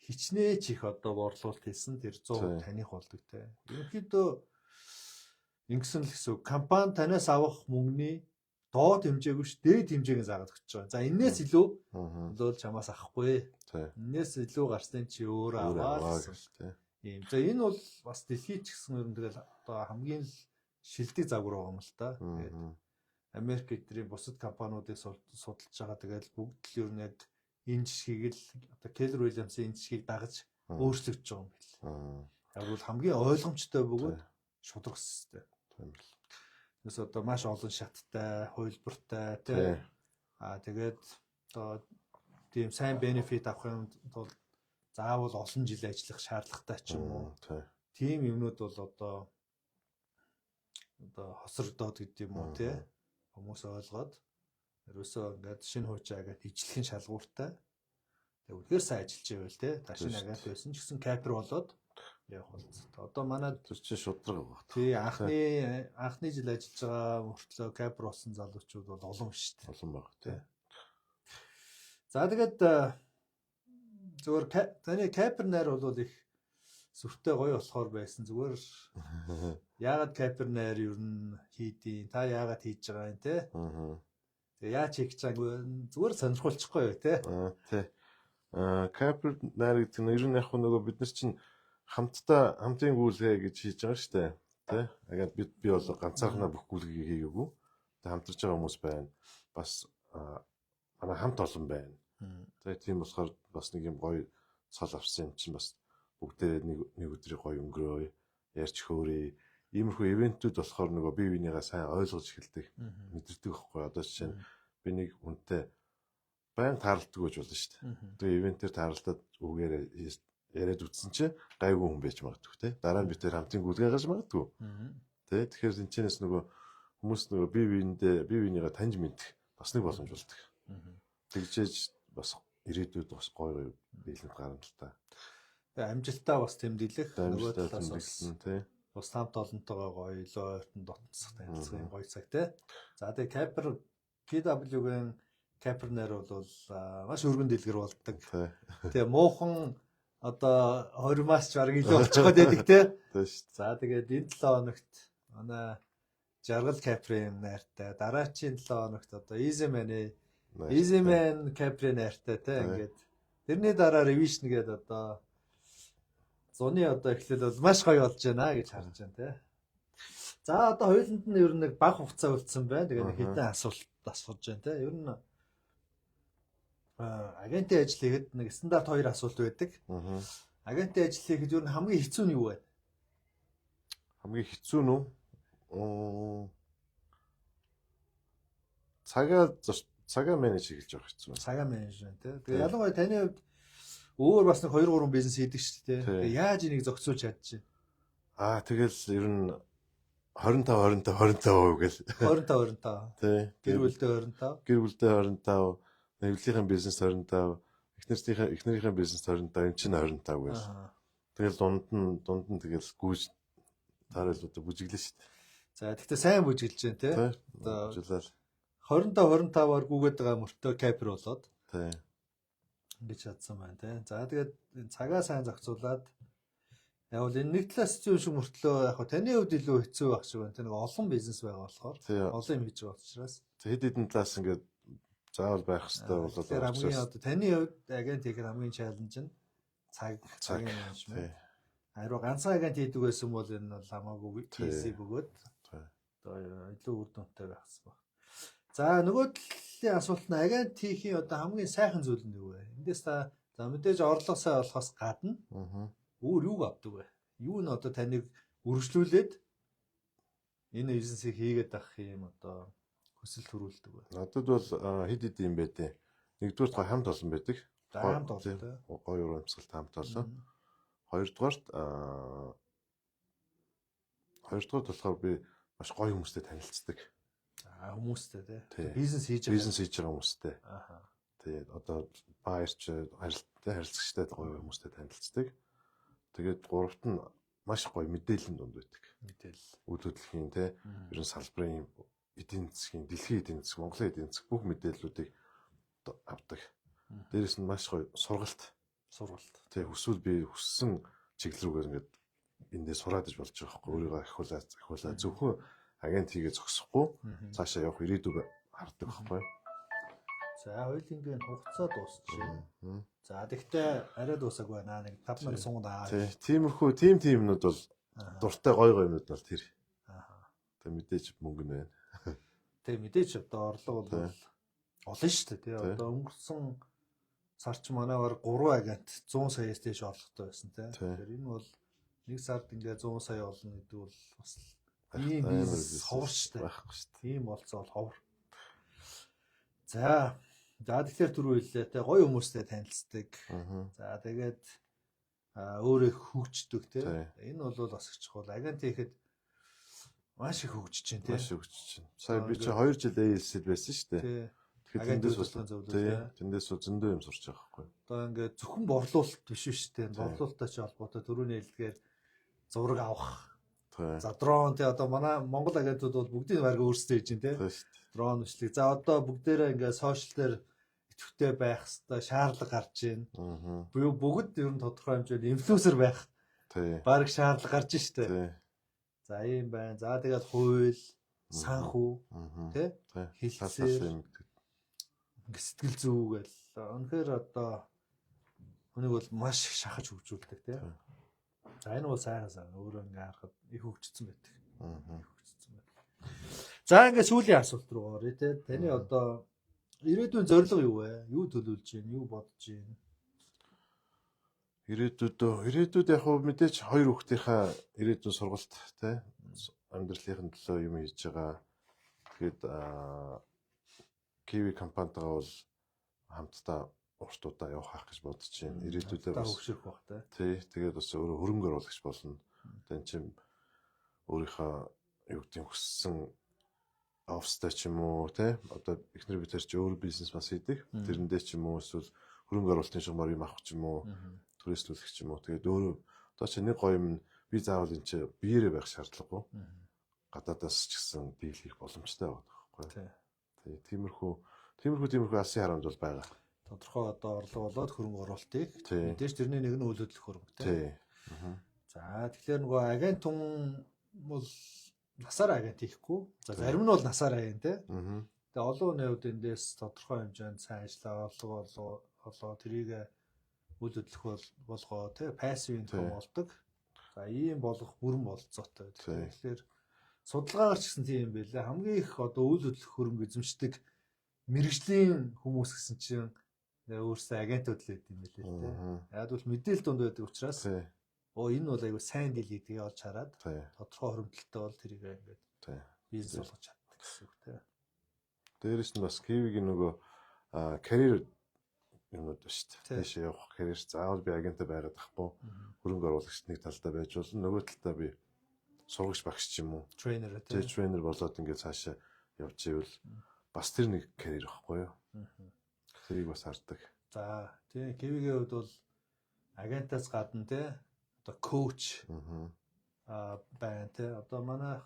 хичнээн их одоо борлуулалт хийсэн тэр 100% таних болдог те. Ерөнхийдөө ингэсэн л гэсэн компани танаас авах мөнгөний доод хэмжээгүй ш дээд хэмжээг заагаад өгч байгаа. За энээс илүү бол чамаас авахгүй. Энээс илүү гарсныг чи өөрөө аваа гэсэн. Ийм. За энэ бол бас дэлхийд ч гэсэн ер нь тэгэл одоо хамгийн л шилдэг загвар байгаа юм л та. Тэгээд Америк эдрийн бусад компаниудыг судалж байгаа. Тэгээд бүгд л ер нь яг энэ жишгийг л одоо Keller Williams-ийн энэ жишгийг дагаж өөрчлөгдөж байгаа юм бэл. Яг бол хамгийн ойлгомжтой бөгөөд шудрах систем. Тийм л. Тэс одоо маш олон шаттай, хувилбартай тий. Тэгээд одоо тийм сайн бенефит авахын тулд заавал олон жил ажиллах шаардлагатай ч юм уу. Тийм юмнууд бол одоо хосрогдоод гэдэг юм уу тий. Хүмүүс ойлгоод ерөөсөө ингээд шинэ хуучаа гэдэг ижлэхэн шалгууртай. Тэгээ үнэхээр сайн ажиллаж байвал тий. Дашин агент байсан ч гэсэн капер болоод явах болсон. Одоо манай чи шудраг байгаа. Тий анхны жил ажиллаж байгаа мөртлөө капер болсон залуучууд бол олон шүү дээ. Олон баг тий. За тэгээд зүгээр таны капер найр бол их сүртэй гоё болохоор байсан. Зүгээр яагаад капер найр ер нь хийдیں۔ Та яагаад хийж байгаа юм те? Тэгээ яаж хийх гэж байгаагүй зүгээр сонирхолчихгүй юу те? Тий. Капер найр гэдэг нь ер нь яг нөгөө бид нар чинь хамтын гүйлгээ гэж хийж байгаа шүү дээ. Тэ? Яг би бол ганцаархнаа бүх гүйлгийг хийгээгүй. Тэ хамтарч байгаа хүмүүс байна. Бас манай хамт олон байна. Тэгээ тийм болохоор бас нэг юм гоё цол авсан юм чинь бас бүгдээрээ нэг өдрийг гоё өнгөрөөе. Ярьж хөөрье. Иймэрхүү ивентүүд болохоор нөгөө бие бинийгаа сайн ойлгож эхэлдэг. Мэдэрдэг байхгүй. Одоо жишээ нь би нэг хүнтэй байн таарлтдаг гэж болно шүү дээ. Тэгээ ивентээр таарлтаад үгээрээ яриад үтсэн чинь гайгүй хүн байж магадгүй те. Дараа нь би тэр хамтын гүйлгээ гаж магадгүй. Тэ тэгэхээр энэчнээс нөгөө хүмүүс нөгөө бие бинийгаа таньж мэдэх бас нэг боломж болдог. Тэгжээж бас ирээдүйд бас гоё дийлэнх гарна л та. Тэгээ амжилтаа бас тэмдэглэх нөгөө талаас бас тий. Бас хамт олонтойгоо гоё илүү ойртон дотцох танилцсан гоё цаг те. За тэгээ капер KW-гийн капер найр бол маш өргөн дэлгэр болдог. Тэгээ муухан одоо 20 мас ч бараг илүү болчиход байдаг те. За тэгээд энэ 7 хоногт манай жаргал капрын найртай дараачийн 7 хоногт одоо Easyman капрын найртай те ингээд тэрний дараа revision гэдэг одоо зуны одоо эхлэл бол маш гоё болж байна гэж харж байна те. За одоо хоёуланд нь ер нь нэг бага хугацаа үлдсэн байна. Тэгээд хэдэн асуулт асууж байна те. Ер нь агентийн ажил хийхэд нэг стандарт 2 асуулт байдаг. Агентийн ажил хийхэд ер нь хамгийн хэцүү нь юу вэ? Хамгийн хэцүү нь үү? Цагаа менеж хийж явах хэцүү. Цагаа менежмент тий. Тэгээ ялангуяа таны хувьд өөр бас нэг 2 3 бизнес хийдэг шүү дээ. Тэгээ яаж энийг зохицуулж чадчихэ? Тэгэл ер нь 25 гэл. 25. Тий. Гэр бүлдээ 25. Гэр бүлдээ 25. Нэвлэлийн бизнес 25, эхнэрийнхээ бизнес 25, энэ чинь 25 гэж. Тэгэл дунд нь тэгэл гүйж тааралуудаа бүжиглэн шүү дээ. За тэгтээ сайн бүжиглж байна те. Бүжиглэл. 25-25-аар гүгээд байгаа мөртөө капер болоод. Тий. Ингэж чадсан байна те. За тэгээд цагаа сайн зохицуулаад яг л энэ нэг талаас хэцүү шиг мөртлөө яг таны хувьд илүү хэцүү байх шиг байна. Тэ нэг олон бизнес байгаа болохоор олон юм хийж байгаа учраас. Хэд хэдэн талаас ингээд заавал байх хэрэгтэй болоод тэр хамгийн одоо таны хувьд агент хийхэд хамгийн чаленж нь цагийн менежмент. Харин ганцхан агент хийдэг байсан бол энэ бол хамаагүй кейси бөгөөд одоо илүү үр дүнтэй байхсан баг. За нөгөө талын асуулт нь агент хийхийн одоо хамгийн сайхан зүйл нь юу вэ? Эндээс та За мэдээж орлого сайн болохоос гадна Аа. өөр юуг авдаг вэ? Юу нь одоо таныг үргэлжлүүлээд энэ бизнесийг хийгээд авах юм одоо хүсэл төрүүлдэг вэ? Надад бол хэд хэд юм байдیں۔ Нэгдүгээр гой хамт олон байдаг. Хамт олон тий. Гой урамсгалт хамт олон. Хоёрдугаарт болохоор би маш гоё хүмүүстэй танилцдаг. Хүмүүстэй тий. Тий. Бизнес хийж байгаа хүмүүстэй. Аха. Тэгээд одоо баярч харилцагчтай гоё хүмүүстэй танилцдаг. Тэгээд гуравт нь маш гоё мэдээллийн дунд байдаг. Мэдээлэл. Үйл хөдлөлийн тий ерөн салбарын эдийн засгийн, дэлхийн эдийн засаг, Монголын эдийн засаг бүх мэдээллүүдийг авдаг. Дээрээс нь маш гоё сургалт. Тий хүсвэл би хүссэн чиглэл рүүгээр ингээд эндээ сураад иж болж байгаа байхгүй. Өөрийгөө ахиулаад зөвхөн агент хийгээ зогсохгүй цаашаа явах ирээдүг хардаг байхгүй. За хоёулынгийн хугацаа дуусчихжээ. За тэгтээ арай дуусаагүй байна. Нэг 5 минут сунгад. Тий. Тиймэрхүү юмнууд бол дуртай гоё юмнууд бол тэр. Тэг мэдээж мөнгө нь байна. Тэг мэдээж одоо орлого бол олон шүү дээ. Тий. Одоо өнгөрсөн сарч манайвар 3 агент 100 саяас дээш орлоготой байсан тий. Тэгэхээр энэ бол нэг сард ингээ 100 сая олно гэдэг бол бас ийм бизнес ховор шүү дээ. Байхгүй шүү дээ. Ийм болцоо бол ховор. За тэгэхээр түрүү хэллээ те гоё хүмүүстэй танилцдаг. За тэгээд өөрөө хөгждөг те. Энэ бол бас их чухал. Агент хийхэд маш их хөгжиж чинь те. Маш хөгжиж чинь. Сая би чи 2 жил AS-д байсан шүү дээ. Тэгэхээр тэндээс зөндөө юм сурч байгаа байхгүй. Одоо ингээд зөвхөн борлуулалт биш шүү дээ. Борлуулалттай ч холбоотой түрүүний хэлдгээр зураг авах. За дрон те одоо манай Монгол агентууд бол бүгдийг баг өөрсдөө хийж дээ те. Дрон бичлэг. За одоо бүгдээрээ ингээд сошиал дээр идэвхтэй байх хэвээр шаардлага гарч байна. Бүгд ер нь тодорхой хэмжээнд инфлюенсер байх. Бараг шаардлага гарч штэ. За ийм байна. За тэгээд хууль, санхүү, тэ? Хэлцээр сэтгэл зүй гэл. Үнэхээр одоо хүнийг бол маш их шахаж хөгжүүлдэг тэ. За энэ бол сайхан өөрөө ингээ харахад их хөгжсөн байдаг. За ингээ сүүлийн асуулт руу оръё те. Таны одоо ирээдүйн зорилго юу вэ? Юу төлөвлөж байна? Юу бодож байна? Ирээдүйд яг хөө мэдээж хоёр хүүхдийнхаа ирээдүйн сургалт те амьдралын төлөө юм хийж байгаа. Тэгээд Kiwi компанитайгаа бол хамтдаа урт удаа явах гэж бодож байна. Ирээдүйдээ бас хөгжих бах те. Тий, тэгээд бас өөрөө хөрөнгө оруулагч болно. Тэн чинь өөрийнхөө юу гэдэг хүссэн офстай ч юм уу те одоо эхнэр бид тэр чи өөр бизнес бас хийдэг. Тэрэндээ ч юм уу эсвэл хөрөнгө оруулалтын шугамар юм авах ч юм уу түрээслүүлэх ч юм уу. Тэгээд өөрөө одоо чи нэг гоё юм би заавал энэ чи биеэрээ байх шаардлагагүй. Гадаадаас ч гэсэн дийл хийх боломжтой байгаа байхгүй. Тий, тиймэрхүү алсын харамд бол байгаа. Тодорхой одоо орлого болоод хөрөнгө оруулалтыг мэдээж тэрний нэг нь үйл хөдлөх хөрөнгө тий. За тэгэхээр нөгөө агент хүн бол насаар агент хийхгүй. За зарим нь бол насаар агент тий. Тэгээ олон хүний хувьд эндээс тодорхой хэмжээнд сайн ажиллаа орлого тэрийг үйл хөдлөх болгоо тий пассив инком болдог. За ийм болох бүрэн болцоотой. Тэгэхээр судалгаагаар ч гэсэн тийм байлаа. Хамгийн их одоо үйл хөдлөх хөрөнгө эзэмшдэг мэрэгжлийн хүмүүс гэсэн чинь өөрсдөө агентууд л байд юм байлээ тий. Яг бол мэдээлэл дунд байдаг учраас энэ бол айгүй сайн дийл гэдгийг олж хараад тодорхой хөрөнгөлтөй бол тэрийг ингээд бизнес болгож чаддаг гэсэн үг тий. Дээрээс нь бас Kiwi-гийн нөгөө карьер юмуд ба шүү дээ. Тийш явах карьер заавал би агентаа байгаад ахгүй. Хөрөнгө оруулагч нэг талдаа байж болно. Нөгөө талдаа би сургагч багш ч юм уу. Трейнер тий. Трейнер болоод ингээд цаашаа явж ивэл бас тэр нэг карьер байхгүй юу? Тэрийг бас хардаг. За тий Kiwi-гийн хувьд бол агентаас гадна тий одоо коуч байна тий. Одоо манай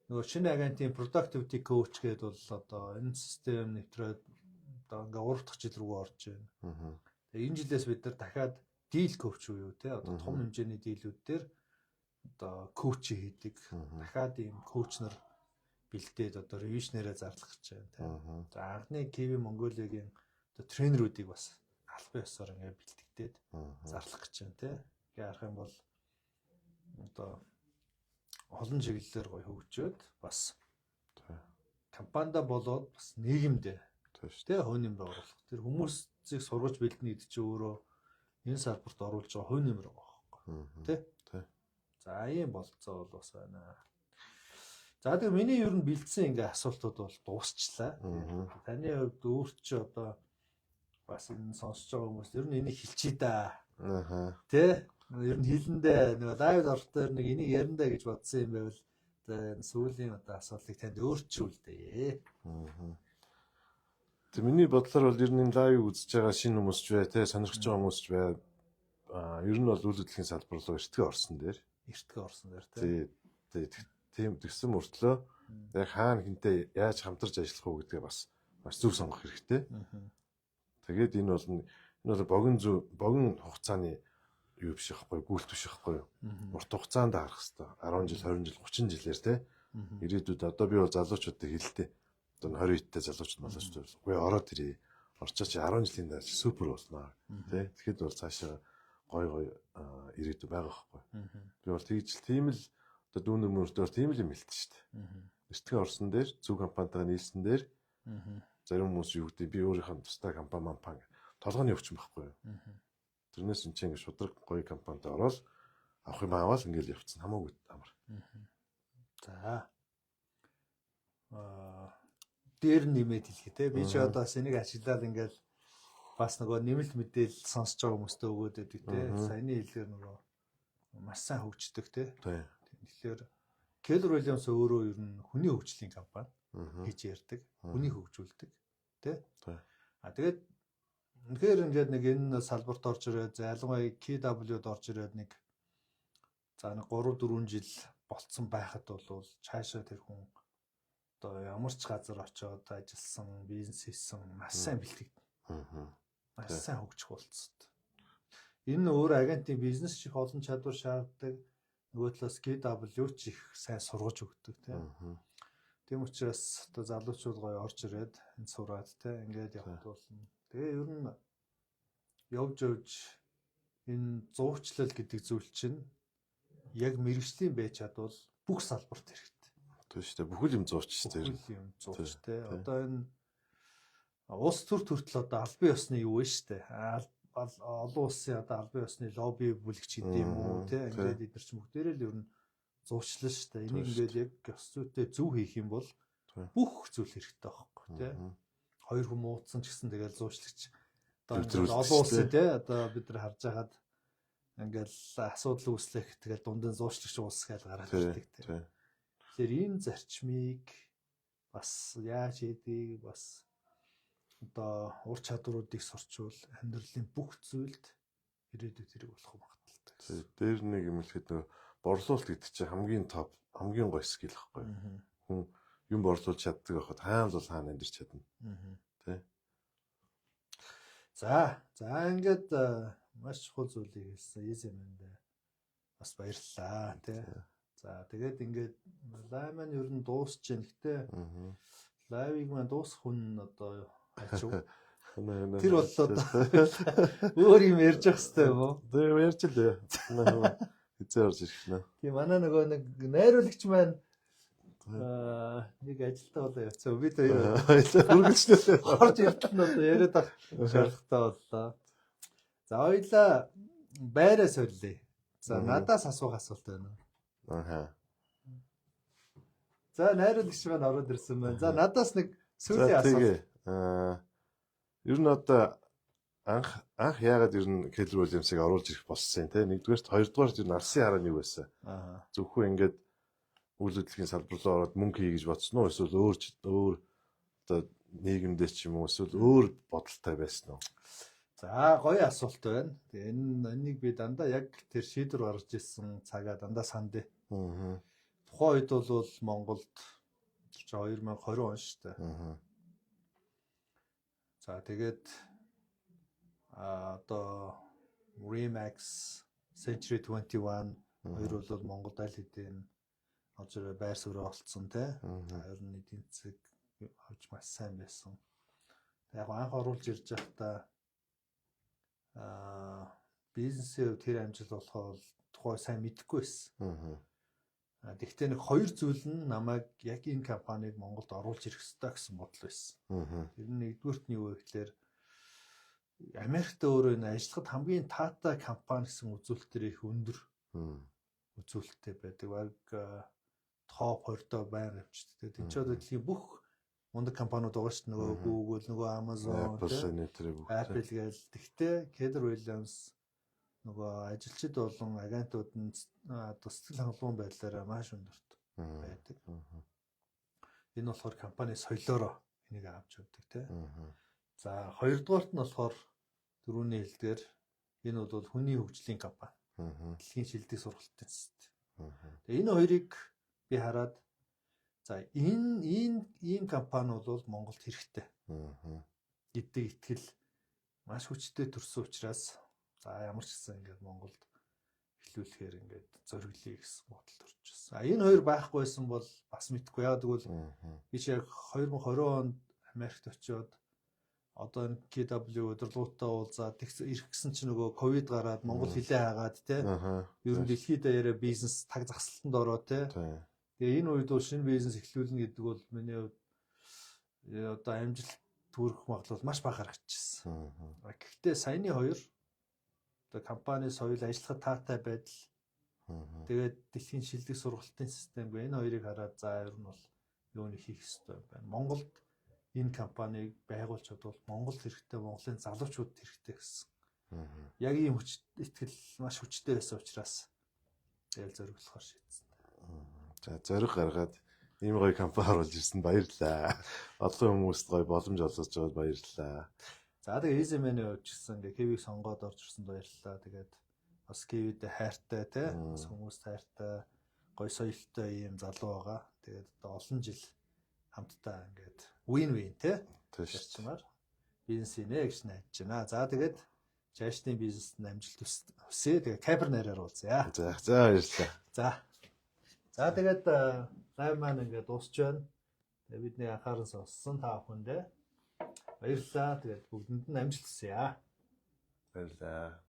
нөгөө шинэ агентийн productivity coach гэдэг бол одоо энэ систем нэвтрээд одоо ингээ 3 дахь жил рүү орж байна. Тэгээ энэ жилээс бид нар дахиад deal coach уу юу тий одоо том хэмжээний дийлүүд дээр одоо коуч хийдэг. Дахиад ийм коуч нар бэлдээд одоо ревишнэрээ зарлах гэж байна тий. За анхны Kiwi Mongolia-гийн одоо тренерүүдийг бас албан ёсоор ингээ бэлтгэдэг зарлах гэж байна тий. Ингээ харах юм бол одоо олон чиглэлээр гоё хөгжөөд бас компанида болоод бас нийгэмд тий хонь юм оруулах. Тэр хүмүүсийг сургаж бэлдэнэ гэдэг чинь өөрөө энэ салбарт оруулж байгаа хувь нэмэр байгаа байхгүй. Тэ? За ийм болцоо бол бас байна. За тэгээ миний ер нь бэлдсэн ингээ асуултууд бол дуусчлаа. Таны хувьд өөрт чи одоо бас энэ сонсож байгаа хүмүүс ер нь энийг хэлчихье да. Тэ? Ер нь хэлэндээ нэг лайв орохоор нэг энийг яриндаа гэж бодсон юм байвал одоо сүүлийн одоо асуултыг танд өөрчилүүлдэ. Тэг миний бодлоор бол ер нь лайв үзэж байгаа шинэ хүмүүс ч бай, тэ сонирхож байгаа хүмүүс ч бай. Ер нь бол үйл хөдлөлийн салбар руу эртгээ орсон дээр. Тийм тэгсэн мөртлөө яг хаана хинтээ яаж хамтарч ажиллах уу гэдгээ бас маш зөв сонгох хэрэгтэй. Тэгээд энэ бол богино хугацааны юу биш байхгүй, гүйлт биш байхгүй. Урт хугацаанд харах хэрэгтэй. 10 жил, 20 жил, 30 жилээр те. Ирээдүйд одоо би бол залуучуудыг хэлдэг. Одоо 20 дэд залуучууд болооч. Үгүй ороод ирээ. Орчооч 10 жилийн дараа супер болно. Тэ. Тэгэхэд бол цаашаа гой ирээдүй байгаа байхгүй. Би бол тэгж тийм л одоо дүүнер мөрөөр тийм л юм хэлдэг шүү дээ. Эртхэн орсон дээр зөв компанитайгаа нийлсэн дээр зарим хүмүүс юу гэдэг би өөрийнхөө тусдаа компани толгойн өвчин байхгүй юу. Тэрнээс энэ чинь шудраг гоё компанид ороод авах юм аваад ингээл явцсан хамаагүй амар. За. Дээр нэмээд хэлхий те. Би ч одоо бас энийг ашиглаад ингээл бас нөгөө нэмэлт мэдээлэл сонсож байгаа хүмүүстээ өгөөд байдаг те. Саяны хэлээр нөгөө маш сайн хөгждөг те. Тэгэхээр Keller Williams өөрөө ер нь хүний хөгжлийн компани гэж ярьдаг. Хүний хөгжүүлдэг те. Тэгээд үнэхээр ингээд нэг энэ салбарт орж ирээд ялангуяа KW-д орж ирээд нэг 3 4 жил болцсон байхад бол цаашаа тэр хүн одоо ямар ч газар очиод ажилласан, бизнес хийсэн маш сайн бэлтгэдэг. Маш сайн хөгжих болцсон. Энэ өөр агентийн бизнес чих олон чадвар шаарддаг. Нөгөө талаас KW ч их сайн сургаж өгдөг тийм. Тийм учраас одоо залуучууд гоё орж ирээд энэ сураад тийм ингээд явах болно. Тэгээ ер нь явж энэ зуучлал гэдэг зүйл чинь яг мэрэгжлийн байж чадвал бүх салбарт хэрэгтэй. Тийм шүү дээ. Бүхэл юм зууч шүү дээ. Бүхэл юм зууч тийм. Одоо энэ улс төр төртөл одоо албан ёсны юу вэ шүү дээ. Олон улсын одоо албан ёсны лобби бүлэгч гэдэг юм уу тийм. Ингээд эдгээр ч бүгдээрээ л ер нь зуучлал шүү дээ. Энийг ингээд яг ёс зүйтэй зөв хийх юм бол бүх зүйл хэрэгтэй байхгүй тийм. Хоёр хүн муудсан ч гэсэн тэгэл зуучлагч одоо олон улсын тийм одоо бид нар харж байгаад ингээл асуудал үүслэх тэгэл дундын зуучлагч улс гэж гараад ирдэг тийм. Тэгэхээр энэ зарчмыг бас яаж хийдгийг бас одоо ур чадваруудыг сурчвал амьдралын бүх зүйлд ирээдүйд хэрэг болох магадaltaй. Дээр нэг юм хэлэхэд нөгөө борлуулалт гэдэг чинь хамгийн топ, хамгийн гоё скил байхгүй. Хүн юм борлуулж чаддаг байхад хаана бол хаана амьдарч чадна. Тэ. За ингээд маш чухал зүйлийг хэлсэн. Easy man бас баярлалаа тий. За тэгээд ингээд лайв маань ер нь дуусч байна. Гэтэ лайвыг маань дуусах хүн одоо ачуу. Тэр бол одоо өөр юм ярьж явах хэрэгтэй юм уу? Тэгээ ярьж лээ. Хэзээ орж ирэх нэ. Тийм манай нөгөө нэг найруулагч маань нэг ажилтаа болоо явцсан. Бид хоёр үргэлжлүүлээ. Орж ирдэг нь одоо яриад ах шаардлагатай боллоо. За хоёлаа байраа сольлээ. За надаас асуух асуулт байна. За найруулагч маань ороод ирсэн байна. За надаас нэг сүүлийн асуулт. Ер нь одоо анх яагаад ер нь Keller Williams-ыг оруулж ирэх болсон те. Нэгдүгээрт, хоёрдугаарт ер нь алсын хараа нь юу байсан? Зөвхөн ингээд үйл хөдлөлийн салбар руу ороод мөнгө хий гэж бодсон уу? Эсвэл өөр одоо нийгэмдээ ч юм уу эсвэл өөр бодолтой байсан уу? За гоё асуулт байна. Тэгээ энийг би дандаа яг тэр шийдвэр гаргаж ирсэн цагаа дандаа сандэ. Тухайн үед бол Монголд 2020 он шүү дээ. За тэгээд одоо Remax Century 21 хоёр бол Монголд аль хэдийн очроо байр суурь олцсон тий. Ер нь эдийн засаг авч маш сайн байсан. Яг анх оруулж ирж байхдаа бизнесээ тэр амжилт болохоо тухай сайн мэдэхгүй байсан. Тэгвэл нэг хоёр зүйл нь намайг яг энэ компаниг Монголд оруулж ирэх ёстой гэсэн бодол байсан. Тэр нь нэгдүгürt нь юу вэ гэхээр Америкт өөрөө энэ ажиллахад хамгийн таатай компани гэсэн үзүүлэлтээр их өндөр үзүүлэлттэй байдаг. Баг топ 20-доо байнга явчихдаг. Тэнд ч одоо дэлхийн бүх мундаг компаниуд байгаа шүү дээ. Нөгөө Google, нөгөө Amazon, Apple гээл. Тэгтээ Keller Williams нөгөө ажилчид болон агентууд нь сэтгэл хангалуун байдлаараа маш өндөрт байдаг. Энэ болохоор компани соёлоороо энийг авч явдаг тий. За хоёрдугаарт нь болохоор дөрөвний хэлдгээр энэ бол хүний хөгжлийн компани. Дэлхийн шилдэг сургалтын систем. Тэгээ энэ хоёрыг би хараад за энэ компани бол Монголд хэрэгтэй гэдэг итгэл маш хүчтэй төрсөн учраас за ямар ч гэсэн ингээд Монголд эхлүүлэхээр ингээд зориглоё гэсэн бодолд орчихсон. Энэ хоёр байхгүйсэн бол бас мэдгүй. Яг тэгвэл би ч яг 2020 онд Америкт очиод одоо энэ KW удирдлагуудаа уулзаад ирэх гэсэн чинь нөгөө ковид гараад Монгол хилээ хаагаад те ер нь дэлхийд даяараа бизнес таг загсалтанд ороо те. Тэгээ энэ үед бол шинэ бизнес эхлүүлнэ гэдэг бол миний хувьд одоо амжилт төрөх магадлал маш бага харагдчихсан. Гэхдээ саяны хоёр одоо компани соёл ажиллахад таатай байдал тэгээд дэлхийн шилдэг сургалтын системгүй энэ хоёрыг хараад за ер нь бол юуны хийх ёстой байна. Монголд энэ компанийг байгуулж чадвал Монгол хэрэгтэй, Монголын залуучууд хэрэгтэй гэсэн. Яг ийм итгэл маш хүчтэй байсан учраас тэгэл зориглохоор шийдсэн. За зориг гаргаад ийм гоё компани оруулж ирсэн баярлалаа. Олон хүмүүст гоё боломж олгож байгаад баярлалаа. За тэгээ Easy-Man-ийн хувьд ч гэсэн ингээ Кевиг сонгоод орж ирсэнд баярлалаа. Тэгээд бас Кевидтэй хайртай те бас хүмүүст хайртай гоё соёлтой ийм залуу байгаа. Тэгээд одоо олон жил хамтдаа ингээд win-win те тэрчмаар бизнесийнэ гэж найдаж байна. За тэгээд цаашдын бизнест амжилт хүсье. Тэгээд Кабер нараар уулзъя. За баярлалаа. За тэгээд лайв маань ингээд дуусч байна. Тэгээд бидний анхааран сонссон та бүхэндээ баярлалаа. Тэгээд бүгдэнд нь амжилт хүсье. Баярлалаа.